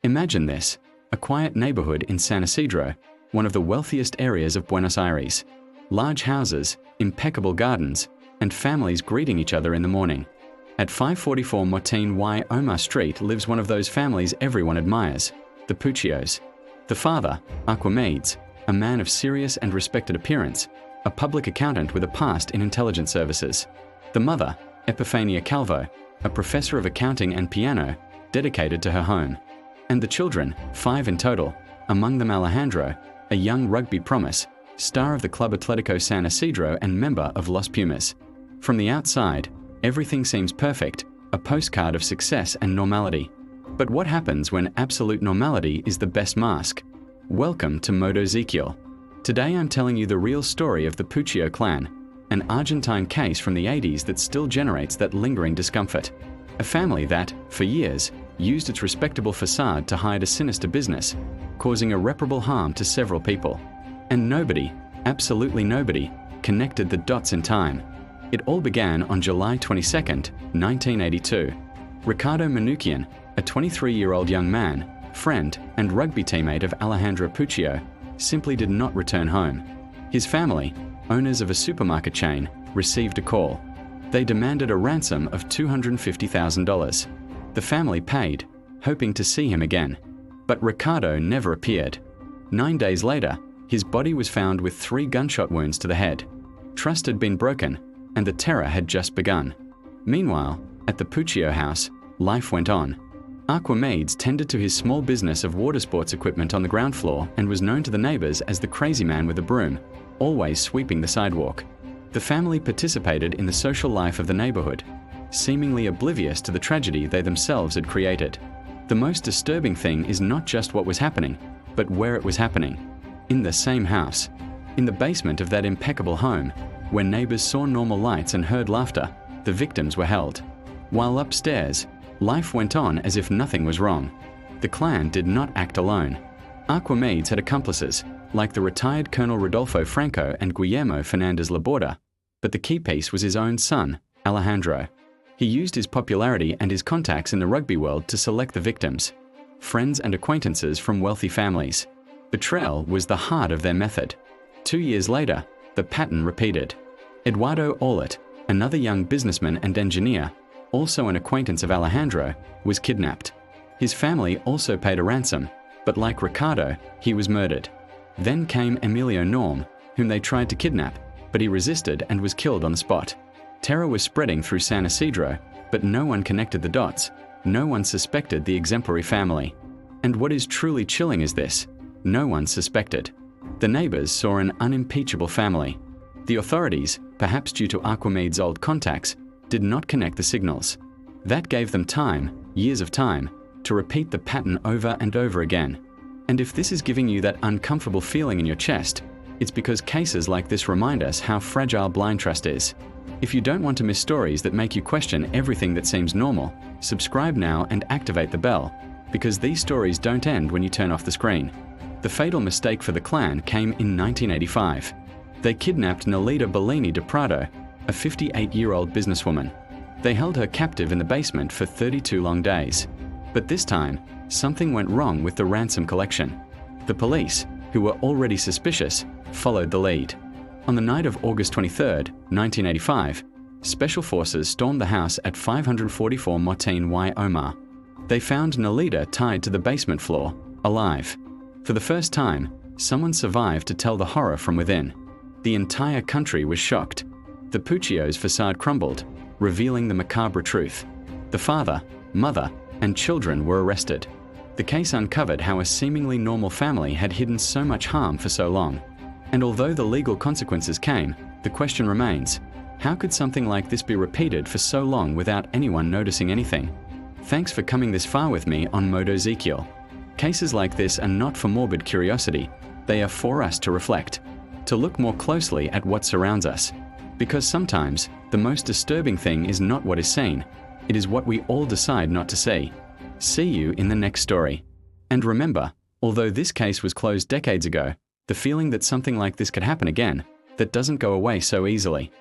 Imagine this, a quiet neighborhood in San Isidro, one of the wealthiest areas of Buenos Aires. Large houses, impeccable gardens, and families greeting each other in the morning. At 544 Martin y Omar Street lives one of those families everyone admires, the Puccios. The father, Archimedes, a man of serious and respected appearance, a public accountant with a past in intelligence services. The mother, Epifania Calvo, a professor of accounting and piano, dedicated to her home. And the children, 5 in total, among them Alejandro, a young rugby promise, star of the Club Atlético San Isidro and member of Los Pumas. From the outside, everything seems perfect, a postcard of success and normality. But what happens when absolute normality is the best mask? Welcome to ModoZekiel. Today I'm telling you the real story of the Puccio clan, an Argentine case from the 80s that still generates that lingering discomfort. A family that, for years, used its respectable facade to hide a sinister business, causing irreparable harm to several people. And nobody, absolutely nobody, connected the dots in time. It all began on July 22, 1982. Ricardo Manukian, a 23-year-old young man, friend, and rugby teammate of Alejandro Puccio, simply did not return home. His family, owners of a supermarket chain, received a call. They demanded a ransom of $250,000. The family paid, hoping to see him again. But Ricardo never appeared. 9 days later, his body was found with 3 gunshot wounds to the head. Trust had been broken, and the terror had just begun. Meanwhile, at the Puccio house, life went on. Archimedes tended to his small business of water sports equipment on the ground floor and was known to the neighbors as the crazy man with a broom, always sweeping the sidewalk. The family participated in the social life of the neighborhood, seemingly oblivious to the tragedy they themselves had created. The most disturbing thing is not just what was happening, but where it was happening. In the same house. In the basement of that impeccable home, where neighbors saw normal lights and heard laughter, the victims were held. While upstairs, life went on as if nothing was wrong. The clan did not act alone. Archimedes had accomplices, like the retired Colonel Rodolfo Franco and Guillermo Fernandez Laborda, but the key piece was his own son, Alejandro. He used his popularity and his contacts in the rugby world to select the victims, friends and acquaintances from wealthy families. Betrayal was the heart of their method. 2 years later, the pattern repeated. Eduardo Orlet, another young businessman and engineer, also an acquaintance of Alejandro, was kidnapped. His family also paid a ransom, but like Ricardo, he was murdered. Then came Emilio Norm, whom they tried to kidnap, but he resisted and was killed on the spot. Terror was spreading through San Isidro, but no one connected the dots. No one suspected the exemplary family. And what is truly chilling is this: no one suspected. The neighbors saw an unimpeachable family. The authorities, perhaps due to Archimedes' old contacts, did not connect the signals. That gave them time, years of time, to repeat the pattern over and over again. And if this is giving you that uncomfortable feeling in your chest, it's because cases like this remind us how fragile blind trust is. If you don't want to miss stories that make you question everything that seems normal, subscribe now and activate the bell, because these stories don't end when you turn off the screen. The fatal mistake for the clan came in 1985. They kidnapped Nolita Bellini de Prado, a 58-year-old businesswoman. They held her captive in the basement for 32 long days. But this time, something went wrong with the ransom collection. The police, who were already suspicious, followed the lead. On the night of August 23, 1985, special forces stormed the house at 544 Martin y Omar. They found Nolita tied to the basement floor, alive. For the first time, someone survived to tell the horror from within. The entire country was shocked. The Puccio's facade crumbled, revealing the macabre truth. The father, mother, and children were arrested. The case uncovered how a seemingly normal family had hidden so much harm for so long. And although the legal consequences came, the question remains: how could something like this be repeated for so long without anyone noticing anything? Thanks for coming this far with me on ModoZekiel. Cases like this are not for morbid curiosity, they are for us to reflect, to look more closely at what surrounds us. Because sometimes, the most disturbing thing is not what is seen, it is what we all decide not to see. See you in the next story. And remember, although this case was closed decades ago, the feeling that something like this could happen again, that doesn't go away so easily.